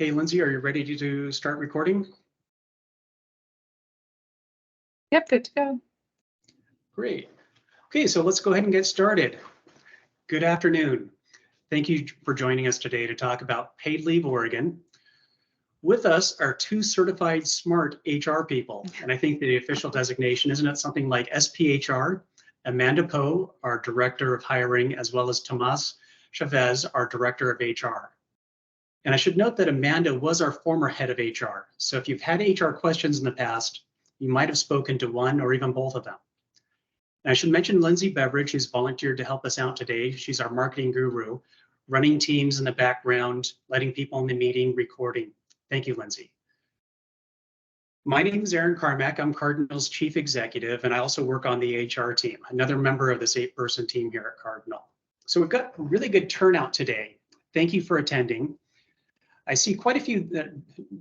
Okay, Lindsay, are you ready to start recording? Yep, good to go. Great. Okay, so let's go ahead and get started. Good afternoon. Thank you for joining us today to talk about Paid Leave Oregon. With us are two certified smart HR people, and I think the official designation, isn't it something like SPHR? Amanda Poe, our Director of Hiring, as well as Tomas Chavez, our Director of HR. And I should note that Amanda was our former head of HR. So if you've had HR questions in the past, you might have spoken to one or even both of them. And I should mention Lindsay Beveridge, who's volunteered to help us out today. She's our marketing guru, running teams in the background, letting people in the meeting, recording. Thank you, Lindsay. My name is Aaron Carmack. I'm Cardinal's Chief Executive, and I also work on the HR team, another member of this 8-person team here at Cardinal. So we've got a really good turnout today. Thank you for attending. I see quite a few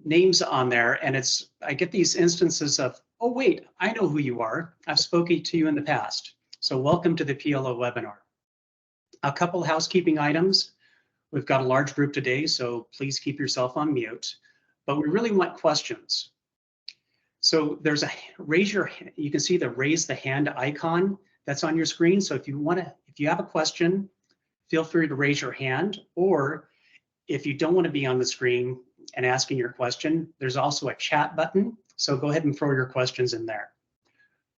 names on there, and I get these instances of, oh wait, I know who you are. I've spoken to you in the past. So welcome to the PLO webinar. A couple housekeeping items. We've got a large group today, so please keep yourself on mute, but we really want questions. So there's a you can see the raise the hand icon that's on your screen. So if you have a question, feel free to raise your hand, or if you don't want to be on the screen and asking your question, there's also a chat button. So go ahead and throw your questions in there.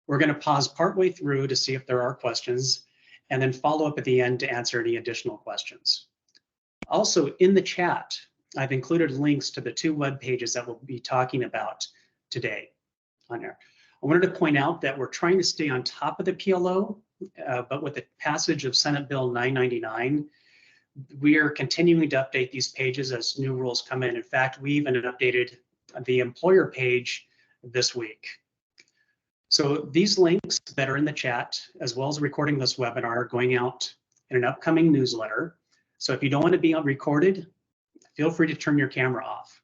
We're going to pause partway through to see if there are questions, and then follow up at the end to answer any additional questions. Also in the chat, I've included links to the 2 web pages that we'll be talking about today on there. I wanted to point out that we're trying to stay on top of the PLO, but with the passage of Senate Bill 999, we are continuing to update these pages as new rules come in. In fact, we even updated the employer page this week. So these links that are in the chat, as well as recording this webinar, are going out in an upcoming newsletter. So if you don't want to be recorded, feel free to turn your camera off.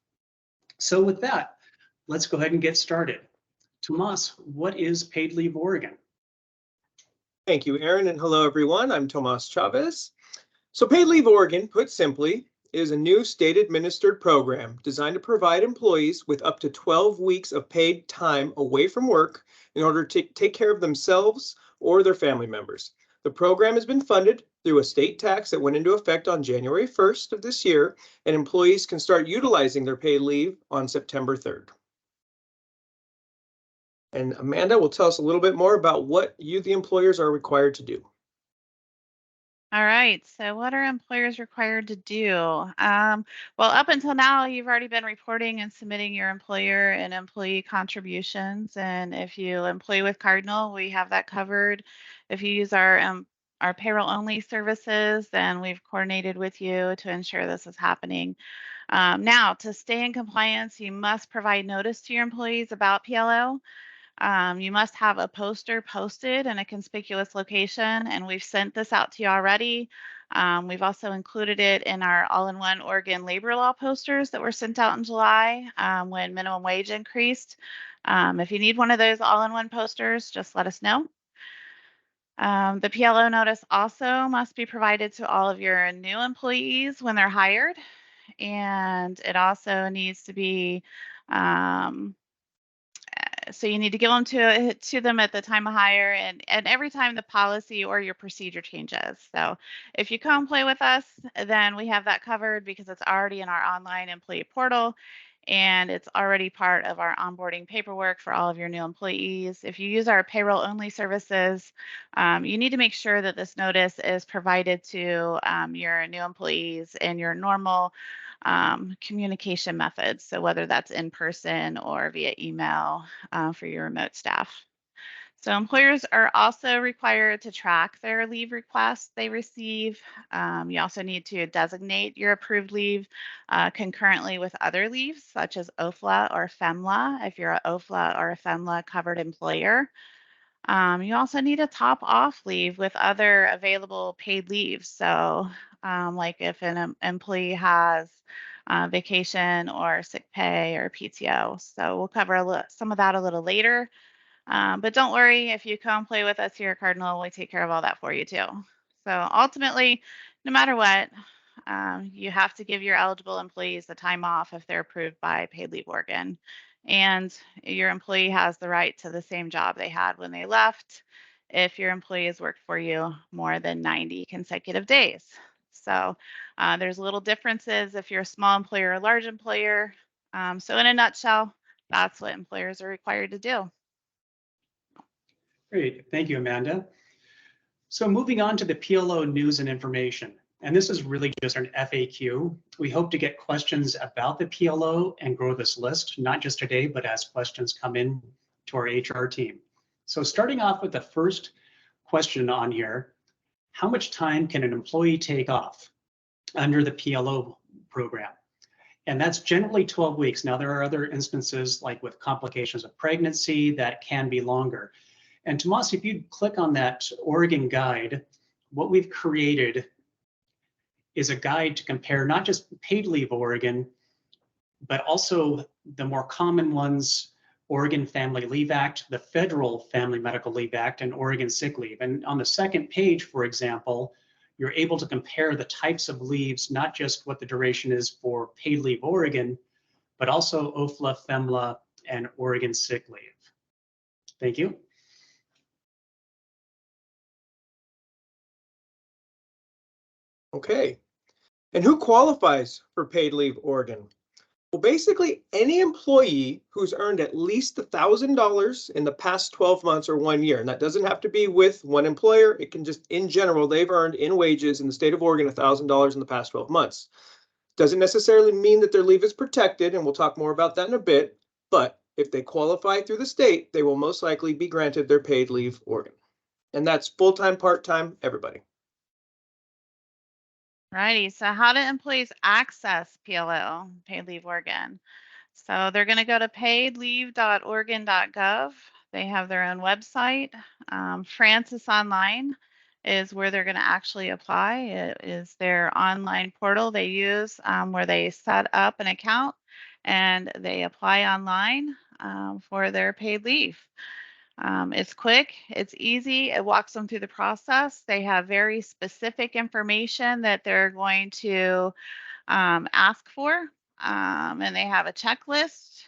So with that, let's go ahead and get started. Tomas, what is Paid Leave Oregon? Thank you, Aaron, and hello, everyone. I'm Tomas Chavez. So Paid Leave Oregon, put simply, is a new state-administered program designed to provide employees with up to 12 weeks of paid time away from work in order to take care of themselves or their family members. The program has been funded through a state tax that went into effect on January 1st of this year, and employees can start utilizing their paid leave on September 3rd. And Amanda will tell us a little bit more about what you, the employers, are required to do. All right, so what are employers required to do? Well, up until now, you've already been reporting and submitting your employer and employee contributions. And if you employ with Cardinal, we have that covered. If you use our payroll only services, then we've coordinated with you to ensure this is happening. Now, to stay in compliance, you must provide notice to your employees about PLO. You must have a poster posted in a conspicuous location, and we've sent this out to you already. We've also included it in our all-in-one Oregon labor law posters that were sent out in July when minimum wage increased. If you need one of those all-in-one posters, just let us know. The PLO notice also must be provided to all of your new employees when they're hired, and it also needs to be so you need to give them to them at the time of hire and every time the policy or your procedure changes. So if you come play with us, then we have that covered because it's already in our online employee portal and it's already part of our onboarding paperwork for all of your new employees. If you use our payroll only services, you need to make sure that this notice is provided to your new employees in your normal communication methods. So whether that's in person or via email for your remote staff. So employers are also required to track their leave requests they receive. You also need to designate your approved leave concurrently with other leaves, such as OFLA or FEMLA, if you're an OFLA or a FEMLA covered employer. You also need a top off leave with other available paid leaves. So like if an employee has vacation or sick pay or PTO. So we'll cover some of that a little later. But don't worry, if you come play with us here at Cardinal, we take care of all that for you too. So ultimately, no matter what, you have to give your eligible employees the time off if they're approved by Paid Leave Oregon. And your employee has the right to the same job they had when they left if your employee has worked for you more than 90 consecutive days. So there's little differences if you're a small employer or a large employer. So in a nutshell, that's what employers are required to do. Great, thank you, Amanda. So moving on to the PLO news and information, and this is really just an FAQ. We hope to get questions about the PLO and grow this list, not just today, but as questions come in to our HR team. So starting off with the first question on here, how much time can an employee take off under the PLO program? And that's generally 12 weeks. Now, there are other instances like with complications of pregnancy that can be longer. And Tomas, if you click on that Oregon guide, what we've created is a guide to compare not just Paid Leave Oregon, but also the more common ones, Oregon Family Leave Act, the Federal Family Medical Leave Act, and Oregon Sick Leave. And on the second page, for example, you're able to compare the types of leaves, not just what the duration is for Paid Leave Oregon, but also OFLA, FEMLA, and Oregon Sick Leave. Thank you. Okay. And who qualifies for Paid Leave Oregon? Well, basically any employee who's earned at least $1,000 in the past 12 months or 1 year. And that doesn't have to be with one employer. It can just, in general, they've earned in wages in the state of Oregon $1,000 in the past 12 months. Doesn't necessarily mean that their leave is protected, and we'll talk more about that in a bit. But if they qualify through the state, they will most likely be granted their Paid Leave Oregon. And that's full-time, part-time, everybody. Righty. So how do employees access PLO, Paid Leave Oregon? So they're going to go to paidleave.oregon.gov. They have their own website. Francis Online is where they're going to actually apply. It is their online portal they use where they set up an account and they apply online for their paid leave. It's quick, it's easy, it walks them through the process. They have very specific information that they're going to ask for, and they have a checklist,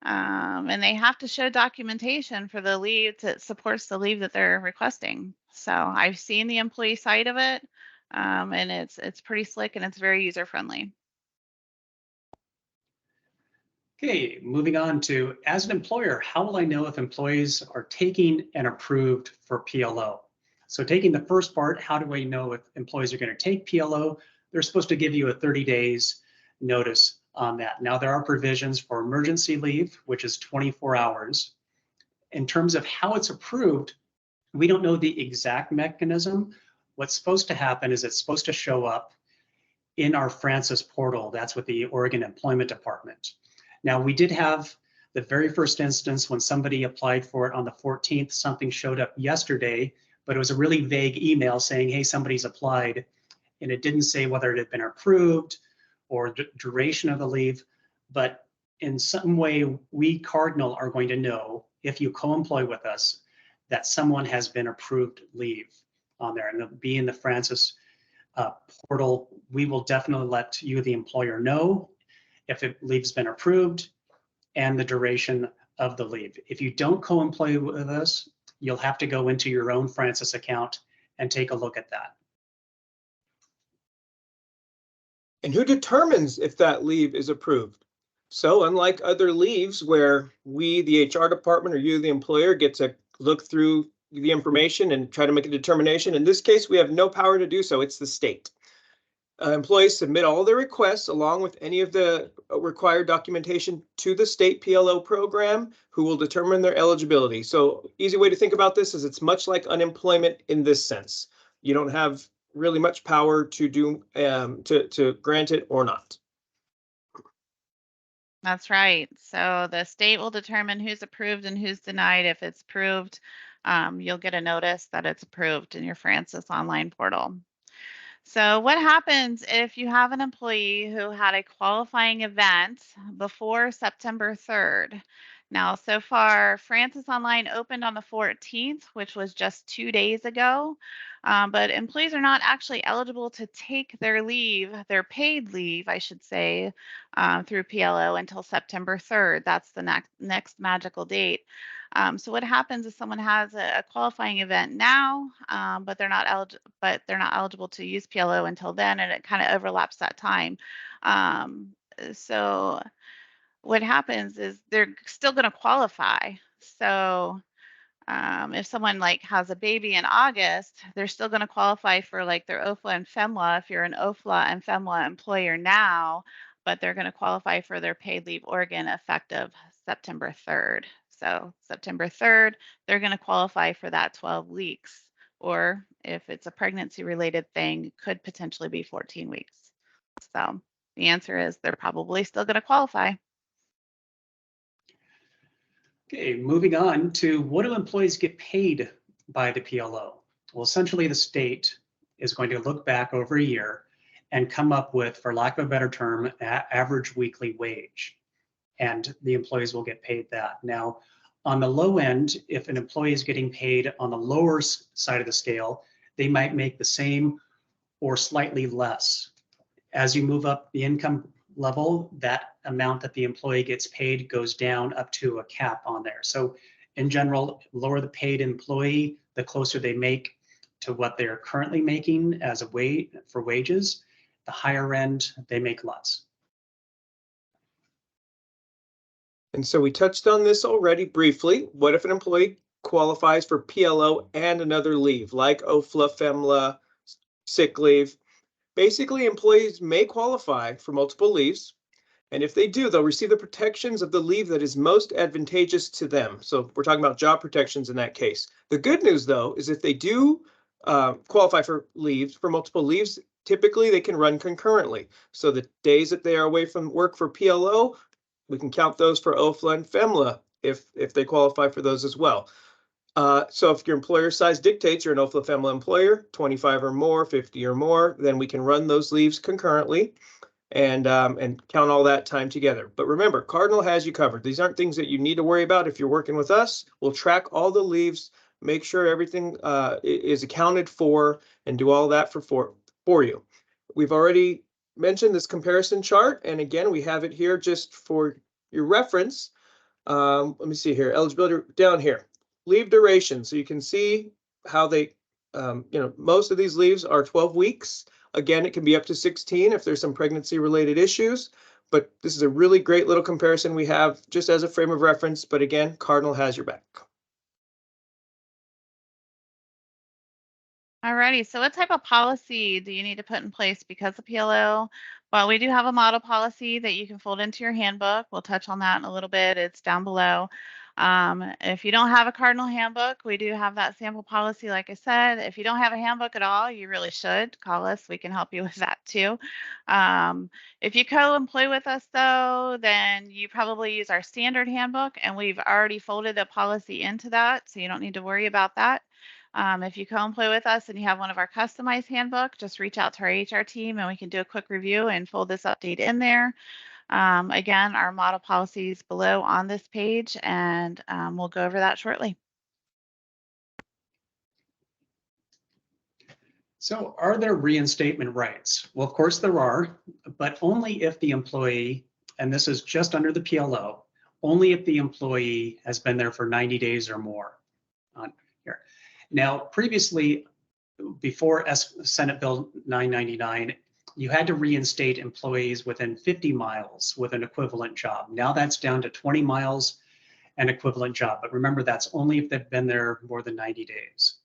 and they have to show documentation for the leave that supports the leave that they're requesting. So I've seen the employee side of it, and it's pretty slick and it's very user friendly. Okay, moving on to, as an employer, how will I know if employees are taking and approved for PLO? So taking the first part, how do I know if employees are going to take PLO? They're supposed to give you a 30 days notice on that. Now, there are provisions for emergency leave, which is 24 hours. In terms of how it's approved, we don't know the exact mechanism. What's supposed to happen is it's supposed to show up in our Francis portal. That's with the Oregon Employment Department. Now, we did have the very first instance when somebody applied for it on the 14th, something showed up yesterday, but it was a really vague email saying, hey, somebody's applied, and it didn't say whether it had been approved or the duration of the leave. But in some way, we, Cardinal, are going to know if you co-employ with us that someone has been approved leave on there, and it'll be in the Francis portal. We will definitely let you, the employer, know if the leave's been approved and the duration of the leave. If you don't co-employ with us, you'll have to go into your own Francis account and take a look at that. And who determines if that leave is approved? So unlike other leaves where we, the HR department, or you, the employer, get to look through the information and try to make a determination, in this case, we have no power to do so. It's the state. Employees submit all their requests along with any of the required documentation to the state PLO program, who will determine their eligibility. So easy way to think about this is it's much like unemployment in this sense. You don't have really much power to do to grant it or not. That's right. So the state will determine who's approved and who's denied. If it's approved, you'll get a notice that it's approved in your Francis online portal. So what happens if you have an employee who had a qualifying event before September 3rd? Now, so far, Francis Online opened on the 14th, which was just 2 days ago. But employees are not actually eligible to take their leave, their paid leave, I should say, through PLO until September 3rd. That's the next magical date. So what happens if someone has a qualifying event now, but they're not eligible to use PLO until then, and it kind of overlaps that time. So what happens is they're still going to qualify. So if someone like has a baby in August, they're still going to qualify for like their OFLA and FEMLA if you're an OFLA and FEMLA employer now, but they're going to qualify for their paid leave Oregon effective September 3rd. So September 3rd, they're going to qualify for that 12 weeks. Or if it's a pregnancy related thing, could potentially be 14 weeks. So the answer is they're probably still going to qualify. Okay, moving on to what do employees get paid by the PLO? Well, essentially the state is going to look back over a year and come up with, for lack of a better term, average weekly wage. And the employees will get paid that. Now, on the low end, if an employee is getting paid on the lower side of the scale, they might make the same or slightly less. As you move up the income level, that amount that the employee gets paid goes down up to a cap on there. So in general, lower the paid employee, the closer they make to what they're currently making as a wage for wages. The higher end, they make less. And so we touched on this already briefly. What if an employee qualifies for PLO and another leave, like OFLA, FEMLA, sick leave? Basically, employees may qualify for multiple leaves. And if they do, they'll receive the protections of the leave that is most advantageous to them. So we're talking about job protections in that case. The good news, though, is if they do qualify for leaves, for multiple leaves, typically they can run concurrently. So the days that they are away from work for PLO, we can count those for OFLA and FEMLA if they qualify for those as well. So if your employer size dictates you're an OFLA FEMLA employer, 25 or more, 50 or more, then we can run those leaves concurrently and count all that time together. But remember, Cardinal has you covered. These aren't things that you need to worry about if you're working with us. We'll track all the leaves, make sure everything is accounted for, and do all that for you. We've already mentioned this comparison chart, and again, we have it here just for your reference. Let me see here, eligibility down here, leave duration. So you can see how they, most of these leaves are 12 weeks. Again, it can be up to 16 if there's some pregnancy related issues, but this is a really great little comparison we have just as a frame of reference. But again, Cardinal has your back. Alrighty, so what type of policy do you need to put in place because of PLO? Well, we do have a model policy that you can fold into your handbook. We'll touch on that in a little bit. It's down below. If you don't have a Cardinal handbook, we do have that sample policy, like I said. If you don't have a handbook at all, you really should call us. We can help you with that too. If you co-employ with us though, then you probably use our standard handbook, and we've already folded a policy into that, so you don't need to worry about that. If you co-employ with us and you have one of our customized handbook, just reach out to our HR team and we can do a quick review and fold this update in there. Again, our model policy is below on this page, and we'll go over that shortly. So are there reinstatement rights? Well, of course there are, but only if the employee, and this is just under the PLO, only if the employee has been there for 90 days or more on here. Now, previously, before Senate Bill 999, you had to reinstate employees within 50 miles with an equivalent job. Now that's down to 20 miles an equivalent job. But remember, that's only if they've been there more than 90 days.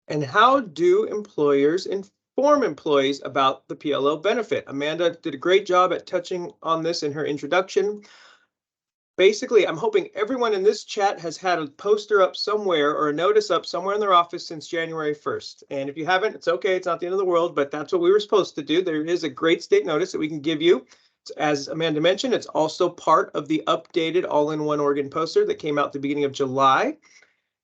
And how do employers inform employees about the PLO benefit? Amanda did a great job at touching on this in her introduction. Basically, I'm hoping everyone in this chat has had a poster up somewhere or a notice up somewhere in their office since January 1st. And if you haven't, it's okay. It's not the end of the world, but that's what we were supposed to do. There is a great state notice that we can give you. As Amanda mentioned, it's also part of the updated all-in-one Oregon poster that came out at the beginning of July.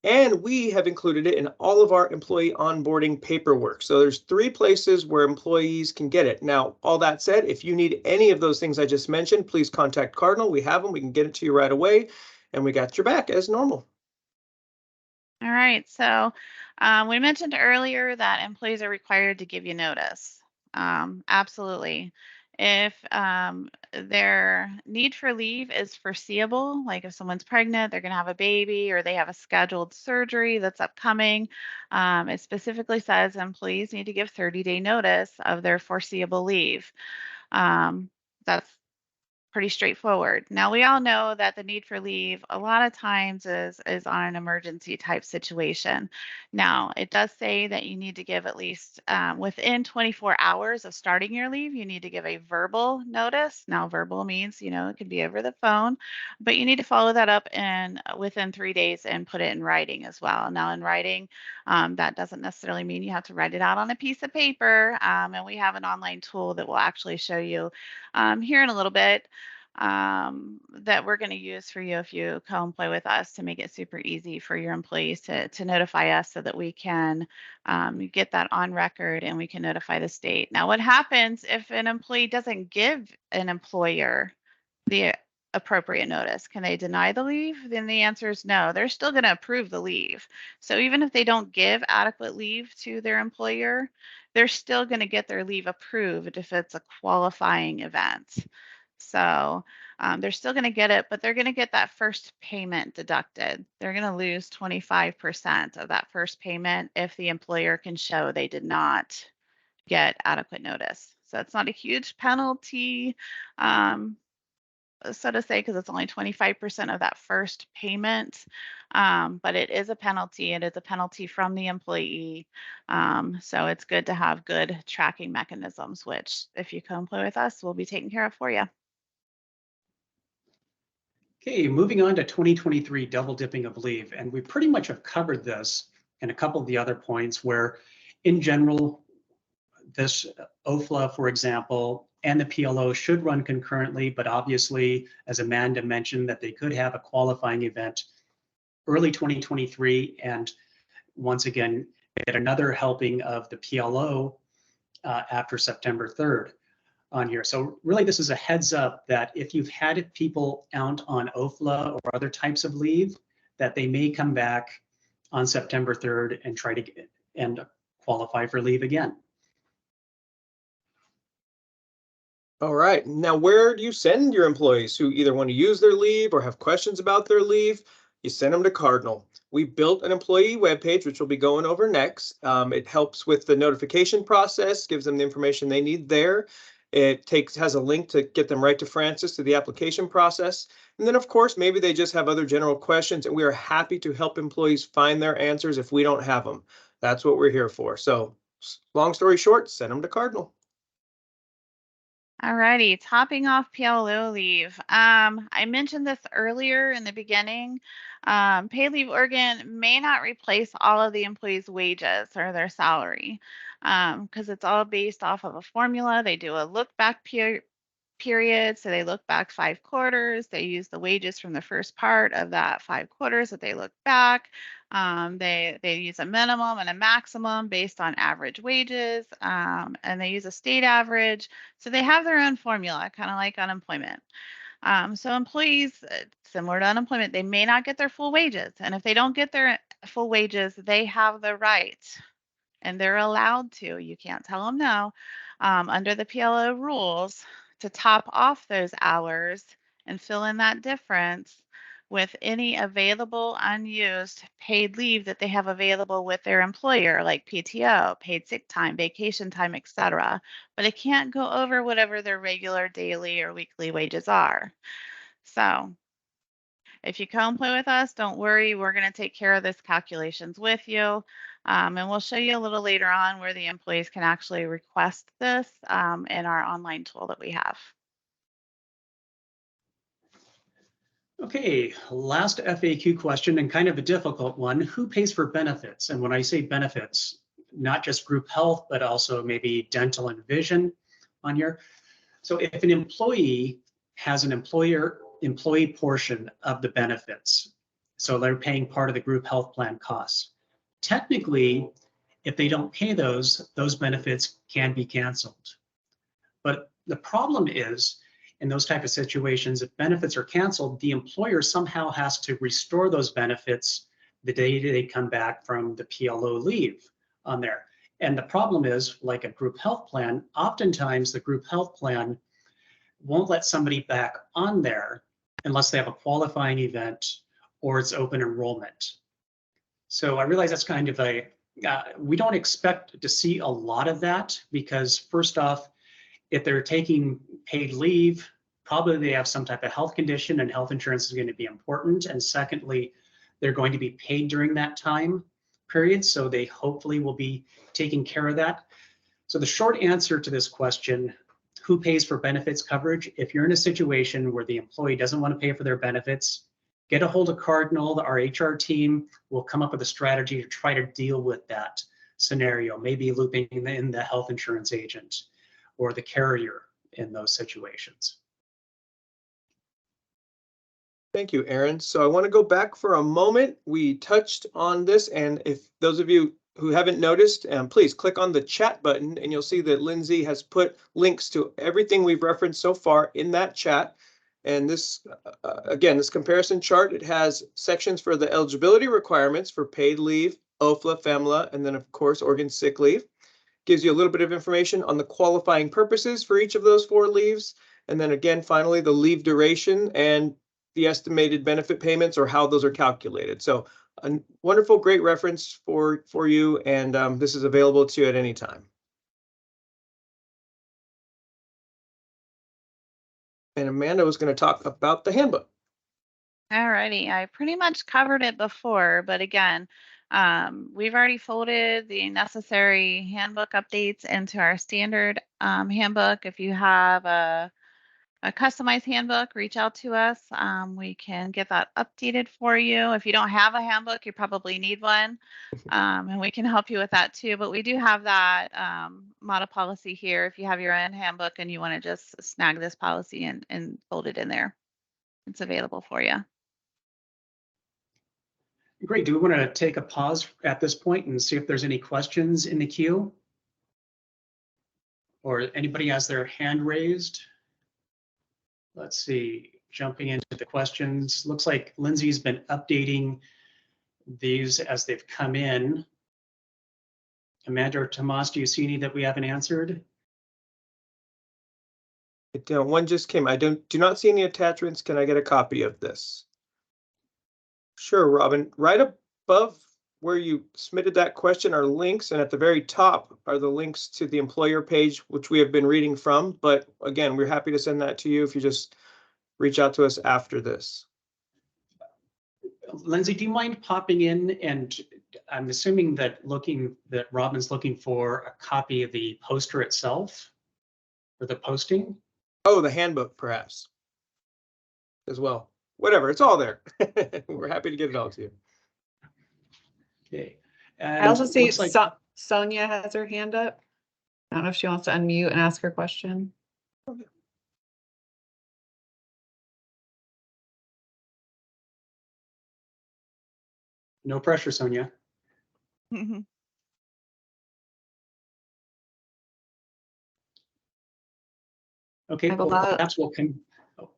And we have included it in all of our employee onboarding paperwork. So there's 3 places where employees can get it. Now, all that said, if you need any of those things I just mentioned, please contact Cardinal. We have them. We can get it to you right away. And we got your back as normal. All right, so we mentioned earlier that employees are required to give you notice. Absolutely. If their need for leave is foreseeable, like if someone's pregnant, they're going to have a baby, or they have a scheduled surgery that's upcoming, it specifically says employees need to give 30-day notice of their foreseeable leave. That's pretty straightforward. Now, we all know that the need for leave a lot of times is on an emergency type situation. Now, it does say that you need to give at least within 24 hours of starting your leave, you need to give a verbal notice. Now, verbal means, it can be over the phone, but you need to follow that up in within 3 days and put it in writing as well. Now, in writing, that doesn't necessarily mean you have to write it out on a piece of paper. And we have an online tool that will actually show you here in a little bit that we're going to use for you if you co-employ with us, to make it super easy for your employees to notify us, so that we can get that on record and we can notify the state. Now, what happens if an employee doesn't give an employer the appropriate notice? Can they deny the leave? Then the answer is no. They're still going to approve the leave. So even if they don't give adequate leave to their employer, they're still going to get their leave approved if it's a qualifying event. So they're still going to get it, but they're going to get that first payment deducted. They're going to lose 25% of that first payment if the employer can show they did not get adequate notice. So it's not a huge penalty, so to say, because it's only 25% of that first payment, but it is a penalty, and it's a penalty from the employee. So it's good to have good tracking mechanisms, which, if you co-employ with us, we'll be taking care of for you. Okay, moving on to 2023 double dipping of leave. And we pretty much have covered this in a couple of the other points where, in general, this OFLA, for example, and the PLO should run concurrently, but obviously, as Amanda mentioned, that they could have a qualifying event early 2023, and once again, get another helping of the PLO after September 3rd. On here. So really, this is a heads up that if you've had people out on OFLA or other types of leave, that they may come back on September 3rd and try to get and qualify for leave again. All right. Now, where do you send your employees who either want to use their leave or have questions about their leave? You send them to Cardinal. We built an employee webpage, which we'll be going over next. It helps with the notification process, gives them the information they need there. It has a link to get them right to Francis to the application process. And then, of course, maybe they just have other general questions, and we are happy to help employees find their answers if we don't have them. That's what we're here for. So, long story short, send them to Cardinal. All righty, topping off PLO leave. I mentioned this earlier in the beginning. Paid leave Oregon may not replace all of the employees' wages or their salary, because it's all based off of a formula. They do a look back period. So they look back 5 quarters. They use the wages from the first part of that 5 quarters that they look back. They use a minimum and a maximum based on average wages, and they use a state average. So they have their own formula, kind of like unemployment. So employees, similar to unemployment, they may not get their full wages. And if they don't get their full wages, they have the right, and they're allowed to, you can't tell them no, under the PLO rules, to top off those hours and fill in that difference with any available unused paid leave that they have available with their employer, like PTO, paid sick time, vacation time, etc. But it can't go over whatever their regular daily or weekly wages are. So if you co-employ with us, don't worry, we're going to take care of this calculations with you. And we'll show you a little later on where the employees can actually request this in our online tool that we have. Okay, last FAQ question, and kind of a difficult one. Who pays for benefits? And when I say benefits, not just group health, but also maybe dental and vision on here. So if an employee has an employee portion of the benefits, So they're paying part of the group health plan costs. Technically, if they don't pay those benefits can be canceled. But the problem is, in those type of situations, if benefits are canceled, the employer somehow has to restore those benefits the day they come back from the PLO leave on there. And the problem is, like a group health plan, oftentimes the group health plan won't let somebody back on there unless they have a qualifying event or it's open enrollment. So I realize that's kind of we don't expect to see a lot of that because first off, if they're taking paid leave, probably they have some type of health condition and health insurance is going to be important. And secondly, they're going to be paid during that time period. So they hopefully will be taking care of that. So the short answer to this question, who pays for benefits coverage? If you're in a situation where the employee doesn't want to pay for their benefits, get a hold of Cardinal, our HR team will come up with a strategy to try to deal with that scenario, maybe looping in the health insurance agent or the carrier in those situations. Thank you, Aaron. So I want to go back for a moment. We touched on this, and if those of you who haven't noticed, please click on the chat button and you'll see that Lindsay has put links to everything we've referenced so far in that chat. And this, again, this comparison chart, it has sections for the eligibility requirements for paid leave, OFLA, FEMLA, and then of course, Oregon sick leave. Gives you a little bit of information on the qualifying purposes for each of those 4 leaves. And then again, finally, the leave duration and the estimated benefit payments or how those are calculated. So a wonderful, great reference for you. And this is available to you at any time. And Amanda was going to talk about the handbook. Alrighty, I pretty much covered it before, but again, we've already folded the necessary handbook updates into our standard handbook. If you have a customized handbook, reach out to us. We can get that updated for you. If you don't have a handbook, you probably need one, and we can help you with that too. But we do have that model policy here. If you have your own handbook and you want to just snag this policy and fold it in there, it's available for you. Great. Do we want to take a pause at this point and see if there's any questions in the queue? Or anybody has their hand raised? Let's see, jumping into the questions. Looks like Lindsay's been updating these as they've come in. Amanda or Tomas, do you see any that we haven't answered? One just came. I do not see any attachments. Can I get a copy of this? Sure, Robin. Right above where you submitted that question are links, and at the very top are the links to the employer page, which we have been reading from. But again, we're happy to send that to you if you just reach out to us after this. Lindsay, do you mind popping in? And I'm assuming that Robin's looking for a copy of the poster itself or the posting. Oh, the handbook, perhaps, as well. Whatever, it's all there. We're happy to get it all to you. Okay. I also see like Sonia has her hand up. I don't know if she wants to unmute and ask her question. No pressure, Sonia. Okay, well, perhaps we'll come. Oh.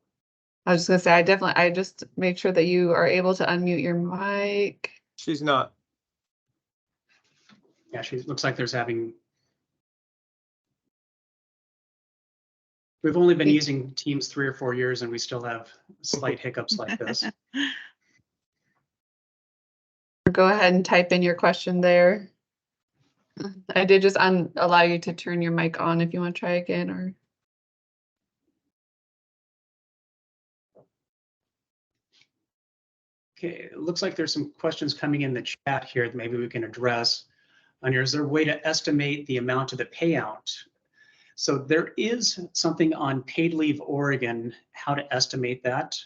I was just gonna say, I just make sure that you are able to unmute your mic. She's not. Yeah, she looks like there's having. We've only been using Teams 3 or 4 years and we still have slight hiccups like this. Go ahead and type in your question there. I did just allow you to turn your mic on if you want to try again, or. Okay, it looks like there's some questions coming in the chat here that maybe we can address. And is there a way to estimate the amount of the payout? So there is something on Paid Leave Oregon, how to estimate that.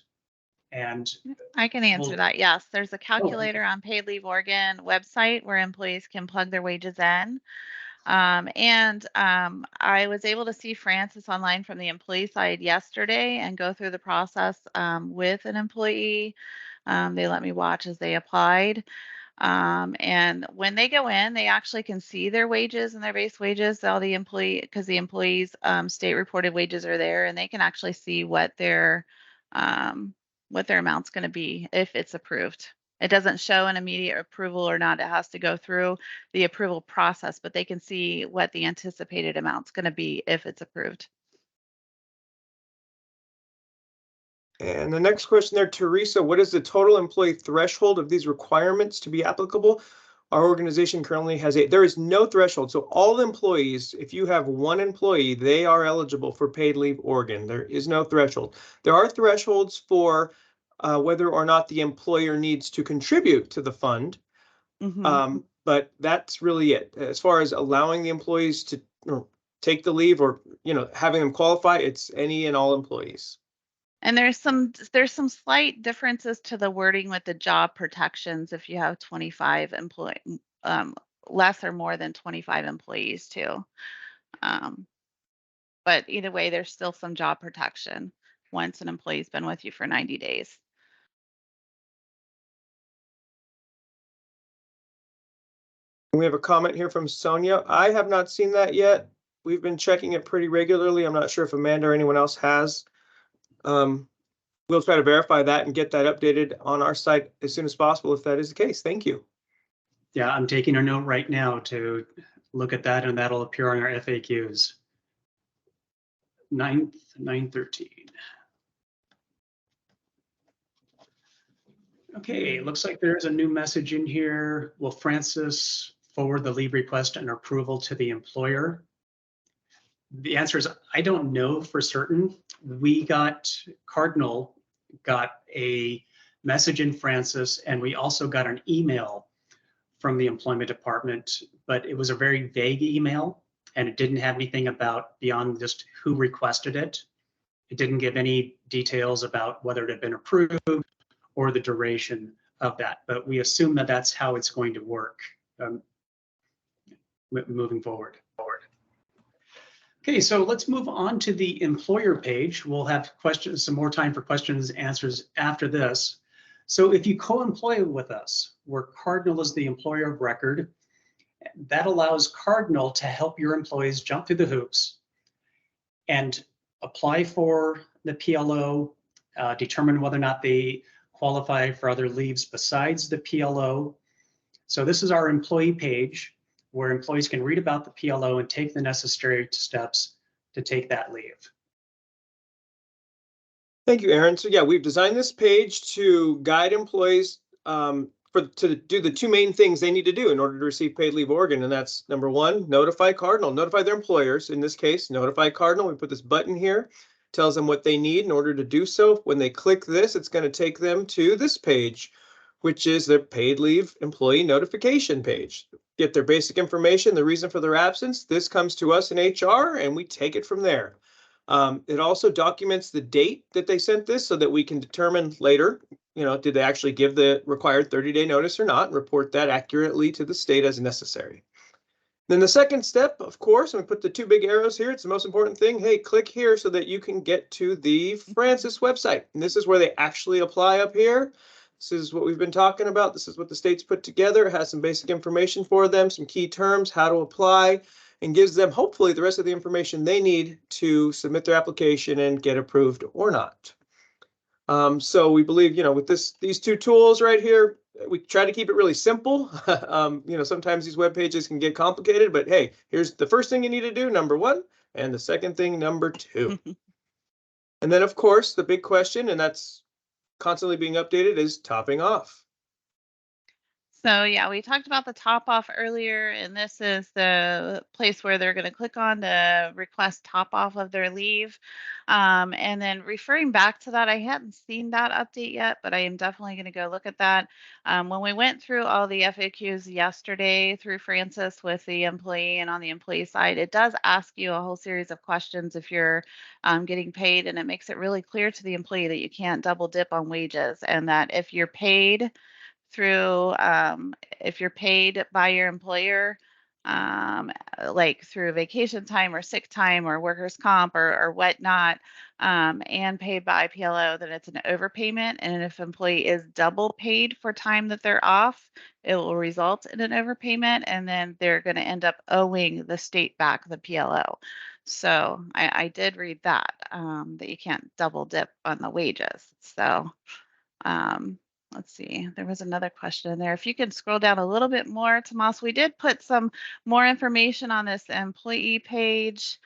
And I can answer that. Yes, there's a calculator on Paid Leave Oregon website where employees can plug their wages in. I was able to see Francis online from the employee side yesterday and go through the process with an employee. They let me watch as they applied. And when they go in, they actually can see their wages and their base wages, all the employee, because the employees' state reported wages are there, and they can actually see what their amount's going to be if it's approved. It doesn't show an immediate approval or not. It has to go through the approval process, but they can see what the anticipated amount's going to be if it's approved. And the next question there, Teresa, what is the total employee threshold of these requirements to be applicable? Our organization currently has there is no threshold. So all employees, if you have one employee, they are eligible for paid leave Oregon. There is no threshold. There are thresholds for whether or not the employer needs to contribute to the fund. But that's really it. As far as allowing the employees to take the leave or, having them qualify, it's any and all employees. And there's some slight differences to the wording with the job protections if you have 25 employee, less or more than 25 employees too. But either way, there's still some job protection once an employee's been with you for 90 days. We have a comment here from Sonia. I have not seen that yet. We've been checking it pretty regularly. I'm not sure if Amanda or anyone else has. We'll try to verify that and get that updated on our site as soon as possible if that is the case. Thank you. Yeah, I'm taking a note right now to look at that, and that'll appear on our FAQs. 9/13. Okay, looks like there's a new message in here. Will Francis forward the leave request and approval to the employer? The answer is I don't know for certain. Cardinal got a message in Francis, and we also got an email from the employment department, but it was a very vague email, and it didn't have anything about beyond just who requested it. It didn't give any details about whether it had been approved or the duration of that, but we assume that that's how it's going to work moving forward. Okay, so let's move on to the employer page. We'll have some more time for questions and answers after this. So if you co-employ with us, where Cardinal is the employer of record, that allows Cardinal to help your employees jump through the hoops and apply for the PLO, determine whether or not they qualify for other leaves besides the PLO. So this is our employee page where employees can read about the PLO and take the necessary steps to take that leave. Thank you, Aaron. So yeah, we've designed this page to guide employees to do the two main things they need to do in order to receive paid leave Oregon. And that's number one, notify Cardinal, notify their employers. In this case, notify Cardinal. We put this button here, tells them what they need in order to do so. When they click this, it's going to take them to this page, which is their paid leave employee notification page. Get their basic information, the reason for their absence. This comes to us in HR and we take it from there. It also documents the date that they sent this so that we can determine later, did they actually give the required 30-day notice or not, and report that accurately to the state as necessary. Then the second step, of course, and we put the two big arrows here. It's the most important thing. Hey, click here so that you can get to the Francis website. And this is where they actually apply up here. This is what we've been talking about. This is what the state's put together. It has some basic information for them, some key terms, how to apply, and gives them hopefully the rest of the information they need to submit their application and get approved or not. So we believe, with these two tools right here, we try to keep it really simple. Sometimes these web pages can get complicated, but hey, here's the first thing you need to do, number one, and the second thing, number two. And then, of course, the big question, and that's constantly being updated, is topping off. So yeah, we talked about the top off earlier, and this is the place where they're going to click on to request top off of their leave. And then referring back to that, I hadn't seen that update yet, but I am definitely going to go look at that. When we went through all the FAQs yesterday through Francis with the employee and on the employee side, it does ask you a whole series of questions if you're getting paid, and it makes it really clear to the employee that you can't double dip on wages, and that if you're paid by your employer, like through vacation time or sick time or workers' comp or whatnot, and paid by PLO, then it's an overpayment. And if employee is double paid for time that they're off, it will result in an overpayment, and then they're going to end up owing the state back the PLO. So I did read that, that you can't double dip on the wages. So let's see, there was another question in there. If you can scroll down a little bit more, Tomas, we did put some more information on this employee page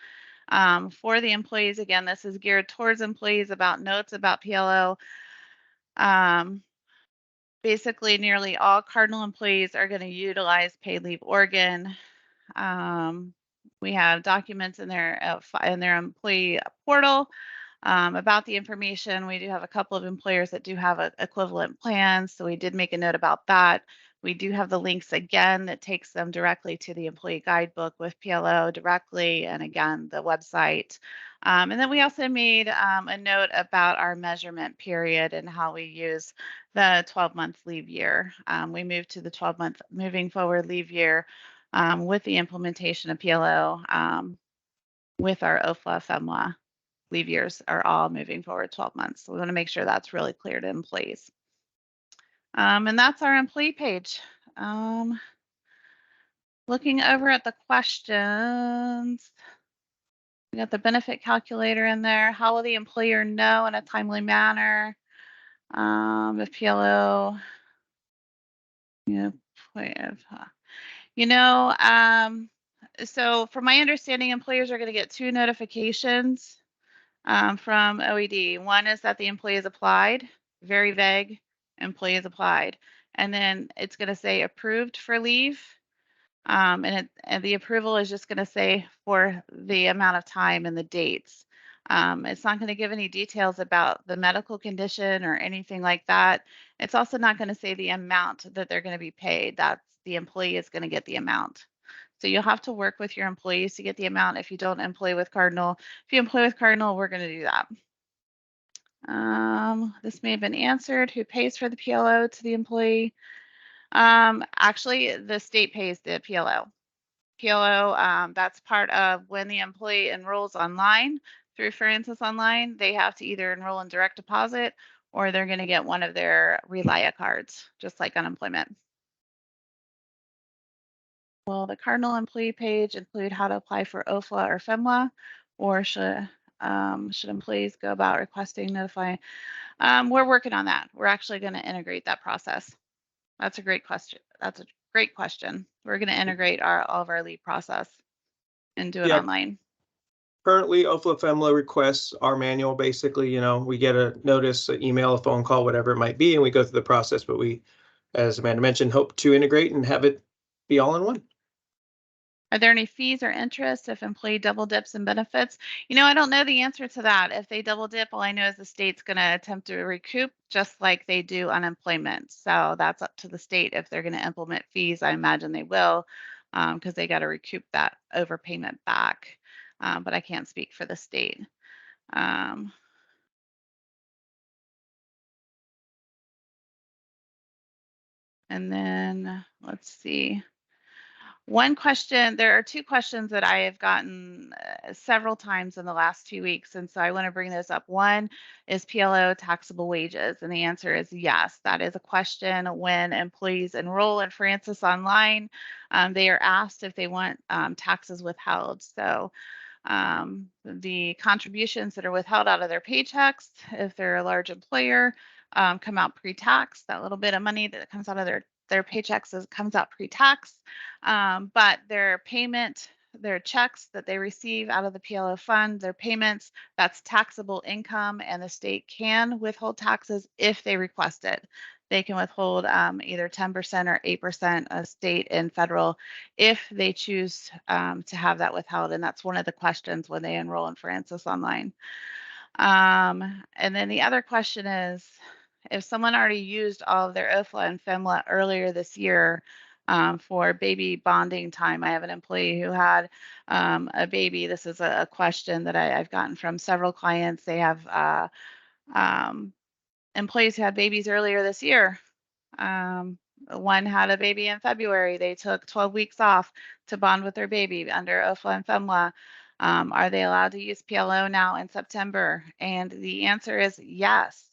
for the employees. Again, this is geared towards employees about notes about PLO. Basically, nearly all Cardinal employees are going to utilize Paid Leave Oregon. We have documents in their employee portal about the information. We do have a couple of employers that do have equivalent plans, so we did make a note about that. We do have the links again that takes them directly to the employee guidebook with PLO directly, and again, the website. And then we also made a note about our measurement period and how we use the 12-month leave year. We moved to the 12-month moving forward leave year with the implementation of PLO with our OFLA, FEMLA leave years are all moving forward 12 months. So we want to make sure that's really clear to employees. And that's our employee page. Looking over at the questions, we got the benefit calculator in there. How will the employer know in a timely manner if PLO, so from my understanding, employers are going to get 2 notifications from OED. One is that the employee has applied, very vague, employee has applied. And then it's going to say approved for leave. And the approval is just going to say for the amount of time and the dates. It's not going to give any details about the medical condition or anything like that. It's also not going to say the amount that they're going to be paid. That's the employee is going to get the amount. So you'll have to work with your employees to get the amount if you don't employ with Cardinal. If you employ with Cardinal, we're going to do that. This may have been answered. Who pays for the PLO to the employee? Actually, the state pays the PLO. PLO, that's part of when the employee enrolls online through Francis Online, they have to either enroll in direct deposit or they're going to get one of their Relia cards, just like unemployment. Will the Cardinal employee page include how to apply for OFLA or FEMLA, or should employees go about requesting notifying? We're working on that. We're actually going to integrate that process. That's a great question. That's a great question. We're going to integrate all of our lead process and do it online. Currently, OFLA FEMLA requests are manual. Basically, we get a notice, an email, a phone call, whatever it might be, and we go through the process. But we, as Amanda mentioned, hope to integrate and have it be all in one. Are there any fees or interest if employee double dips in benefits? I don't know the answer to that. If they double dip, all I know is the state's going to attempt to recoup just like they do unemployment. So that's up to the state if they're going to implement fees. I imagine they will because they got to recoup that overpayment back. But I can't speak for the state. And then let's see. One question, there are 2 questions that I have gotten several times in the last 2 weeks, and so I want to bring those up. One is PLO taxable wages, and the answer is yes. That is a question when employees enroll in Francis Online. They are asked if they want taxes withheld. So the contributions that are withheld out of their paychecks, if they're a large employer, come out pre-tax. That little bit of money that comes out of their paychecks comes out pre-tax, but their payment, their checks that they receive out of the PLO fund, their payments, that's taxable income, and the state can withhold taxes if they request it. They can withhold either 10% or 8% state and federal if they choose to have that withheld, and that's one of the questions when they enroll in Francis Online. And then the other question is, if someone already used all of their OFLA and FEMLA earlier this year for baby bonding time, I have an employee who had a baby. This is a question that I've gotten from several clients. They have employees who had babies earlier this year. one had a baby in February. They took 12 weeks off to bond with their baby under OFLA and FEMLA. Are they allowed to use PLO now in September? And the answer is yes,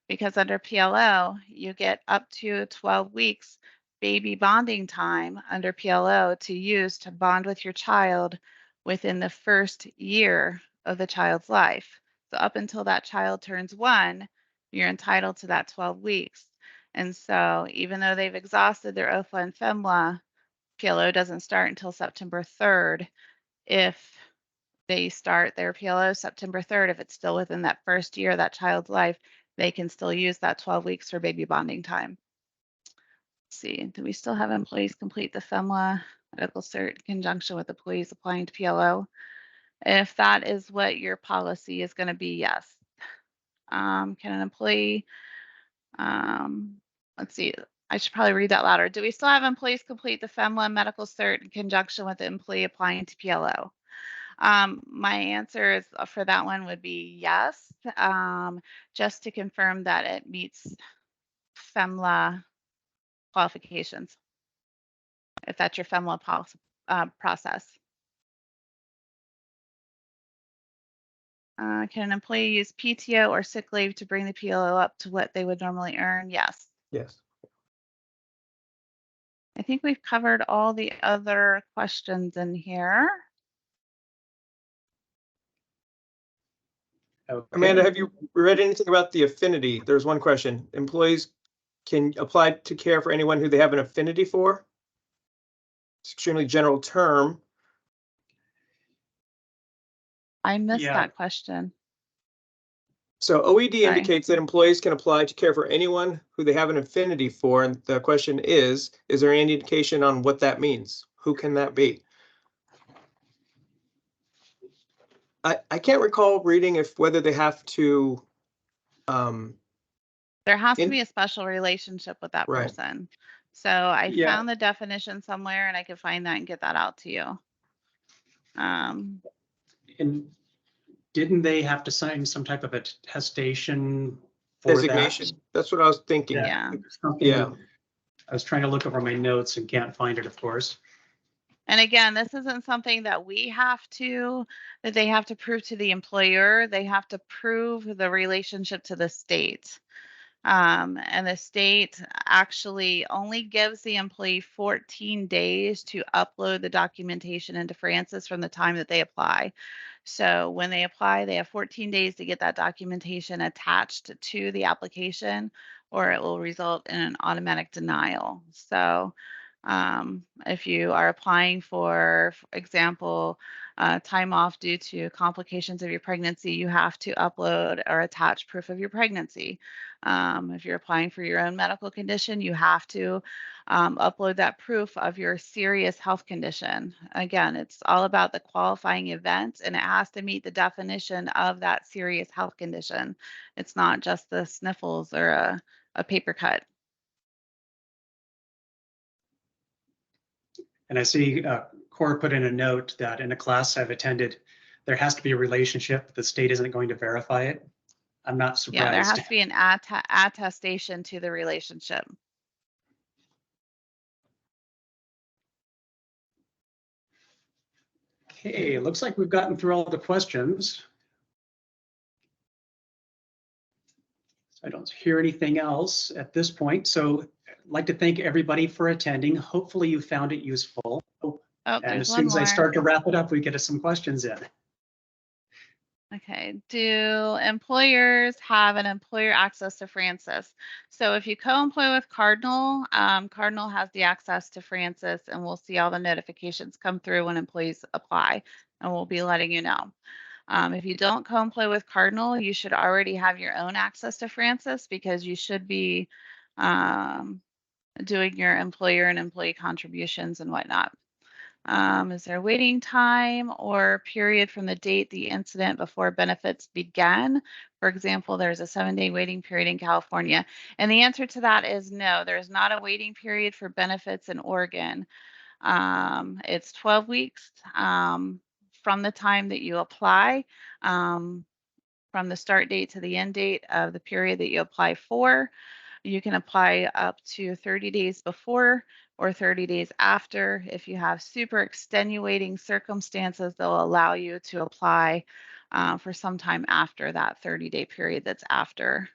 because under PLO, you get up to 12 weeks baby bonding time under PLO to use to bond with your child within the first year of the child's life. So up until that child turns 1, you're entitled to that 12 weeks. And so even though they've exhausted their OFLA and FEMLA, PLO doesn't start until September 3rd. If they start their PLO September 3rd, if it's still within that first year of that child's life, they can still use that 12 weeks for baby bonding time. Let's see, do we still have employees complete the FEMLA medical cert in conjunction with employees applying to PLO? If that is what your policy is going to be, yes. Can an employee, let's see, I should probably read that louder. Do we still have employees complete the FEMLA medical cert in conjunction with the employee applying to PLO? My answer is for that one would be yes, just to confirm that it meets FEMLA qualifications, if that's your FEMLA process. Can an employee use PTO or sick leave to bring the PLO up to what they would normally earn? Yes. Yes. I think we've covered all the other questions in here. Okay. Amanda, have you read anything about the affinity? There's one question. Employees can apply to care for anyone who they have an affinity for. It's an extremely general term. I missed Yeah. that question. So OED Sorry. indicates that employees can apply to care for anyone who they have an affinity for. And the question is there any indication on what that means? Who can that be? I can't recall reading whether they have to. There has to be a special relationship with that Right. person. So I Yeah. found the definition somewhere and I could find that and get that out to you. And didn't they have to sign some type of attestation for Designation. that? That's what I was thinking. Yeah. Yeah. I was trying to look over my notes and can't find it, of course. And again, this isn't something that that they have to prove to the employer. They have to prove the relationship to the state. And the state actually only gives the employee 14 days to upload the documentation into Francis from the time that they apply. So when they apply, they have 14 days to get that documentation attached to the application, or it will result in an automatic denial. So if you are applying for example, time off due to complications of your pregnancy, you have to upload or attach proof of your pregnancy. If you're applying for your own medical condition, you have to upload that proof of your serious health condition. Again, it's all about the qualifying event, and it has to meet the definition of that serious health condition. It's not just the sniffles or a paper cut. And I see Cora put in a note that in a class I've attended, there has to be a relationship. The state isn't going to verify it. I'm not surprised. Yeah, there has to be an attestation to the relationship. Okay, looks like we've gotten through all the questions. I don't hear anything else at this point. So I'd like to thank everybody for attending. Hopefully you found it useful. Oh, And there's as one soon as I more. start to wrap it up, we get some questions in. Okay, do employers have an employer access to Francis? So if you co-employ with Cardinal, Cardinal has the access to Francis, and we'll see all the notifications come through when employees apply, and we'll be letting you know. If you don't co-employ with Cardinal, you should already have your own access to Francis, because you should be doing your employer and employee contributions and whatnot. Is there a waiting time or period from the date the incident before benefits began? For example, there's a 7-day waiting period in California. And the answer to that is no, there's not a waiting period for benefits in Oregon. It's 12 weeks from the time that you apply, from the start date to the end date of the period that you apply for. You can apply up to 30 days before or 30 days after. If you have super extenuating circumstances, they'll allow you to apply for some time after that 30-day period that's after.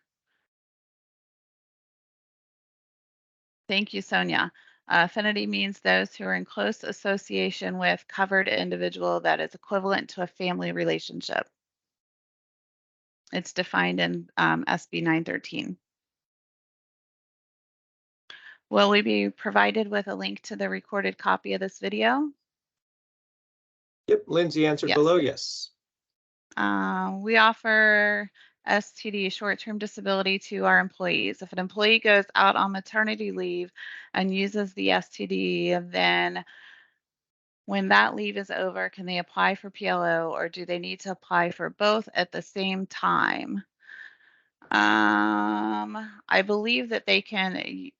Thank you, Sonia. Affinity means those who are in close association with covered individual that is equivalent to a family relationship. It's defined in SB 913. Will we be provided with a link to the recorded copy of this video? Yep, Lindsay answered Yes. below, yes. We offer STD, short-term disability, to our employees. If an employee goes out on maternity leave and uses the STD, then when that leave is over, can they apply for PLO, or do they need to apply for both at the same time? I believe that they can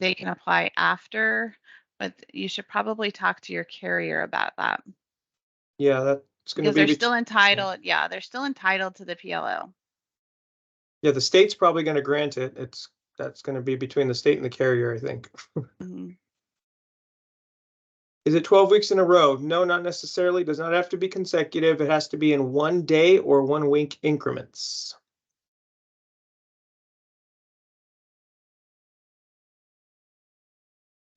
apply after, but you should probably talk to your carrier about that. Yeah, that's going to Because be they're still entitled, yeah, they're still entitled to the PLO. Yeah, the state's probably going to grant it. That's going to be between the state and the carrier, I think. Mhm. Is it 12 weeks in a row? No, not necessarily. Does not have to be consecutive. It has to be in 1 day or 1 week increments.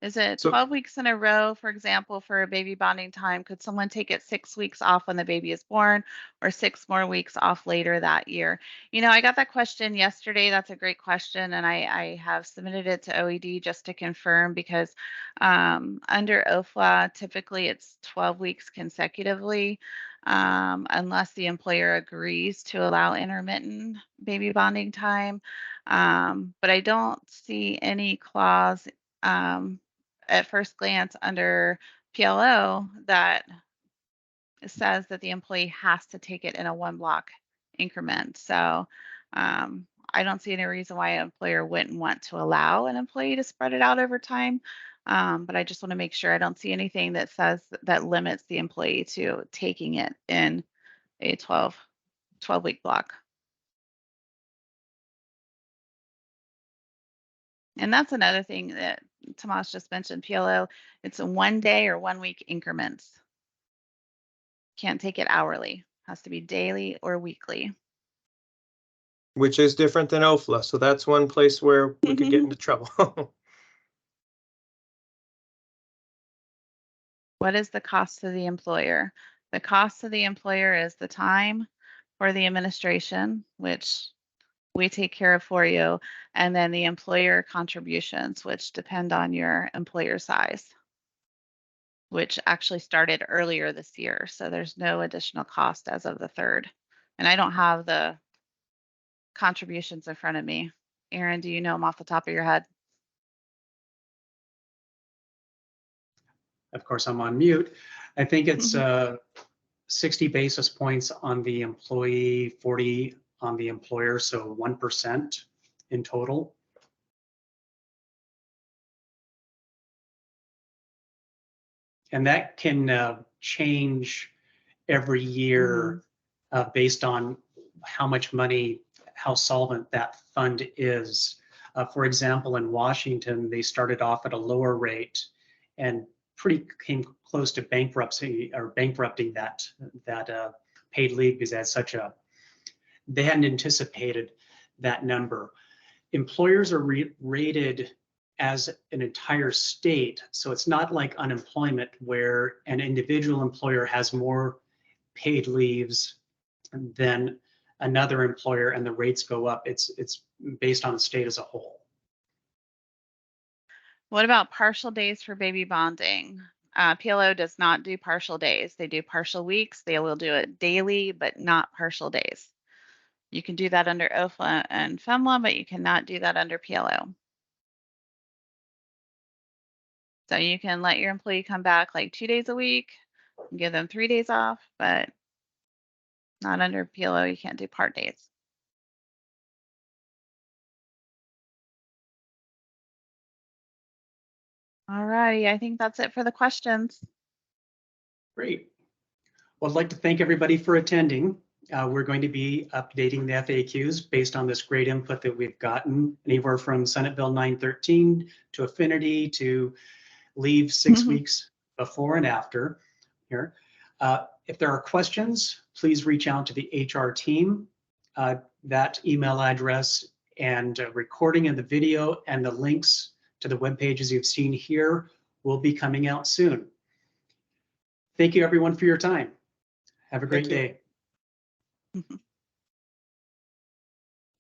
Is it So 12 weeks in a row, for example, for a baby bonding time? Could someone take it 6 weeks off when the baby is born, or 6 more weeks off later that year? You know, I got that question yesterday. That's a great question, and I have submitted it to OED just to confirm, because under OFLA, typically it's 12 weeks consecutively, unless the employer agrees to allow intermittent baby bonding time. But I don't see any clause at first glance under PLO that says that the employee has to take it in a 1 block increment. So I don't see any reason why an employer wouldn't want to allow an employee to spread it out over time. But I just want to make sure I don't see anything that says that limits the employee to taking it in a 12-week block. And that's another thing that Tomas just mentioned, PLO, it's a 1 day or 1 week increments. Can't take it hourly, has to be daily or weekly. which is different than OFLA. So that's one place where we could get into trouble. What is the cost to the employer? The cost to the employer is the time for the administration, which we take care of for you, and then the employer contributions, which depend on your employer size, which actually started earlier this year. So there's no additional cost as of the 3rd. And I don't have the contributions in front of me. Aaron, do you know them off the top of your head? Of course, I'm on mute. I think it's 60 basis points on the employee, 40 on the employer, so 1% in total. And that can change every year based on how much money, how solvent that fund is. For example, in Washington, they started off at a lower rate and pretty came close to bankruptcy or bankrupting that paid leave, because they hadn't anticipated that number. Employers are rated as an entire state, so it's not like unemployment where an individual employer has more paid leaves than another employer and the rates go up. It's based on the state as a whole. What about partial days for baby bonding? PLO does not do partial days. They do partial weeks. They will do it daily, but not partial days. You can do that under OFLA and FEMLA, but you cannot do that under PLO. So you can let your employee come back like 2 days a week and give them 3 days off, but not under PLO. You can't do part days. All righty, I think that's it for the questions. Great. Well, I'd like to thank everybody for attending. We're going to be updating the FAQs based on this great input that we've gotten, anywhere from Senate Bill 913 to affinity to leave 6 Mhm. weeks before and after here. If there are questions, please reach out to the HR team. That email address and recording of the video and the links to the web pages you've seen here will be coming out soon. Thank you everyone for your time. Have a great Thank you. day. Mhm.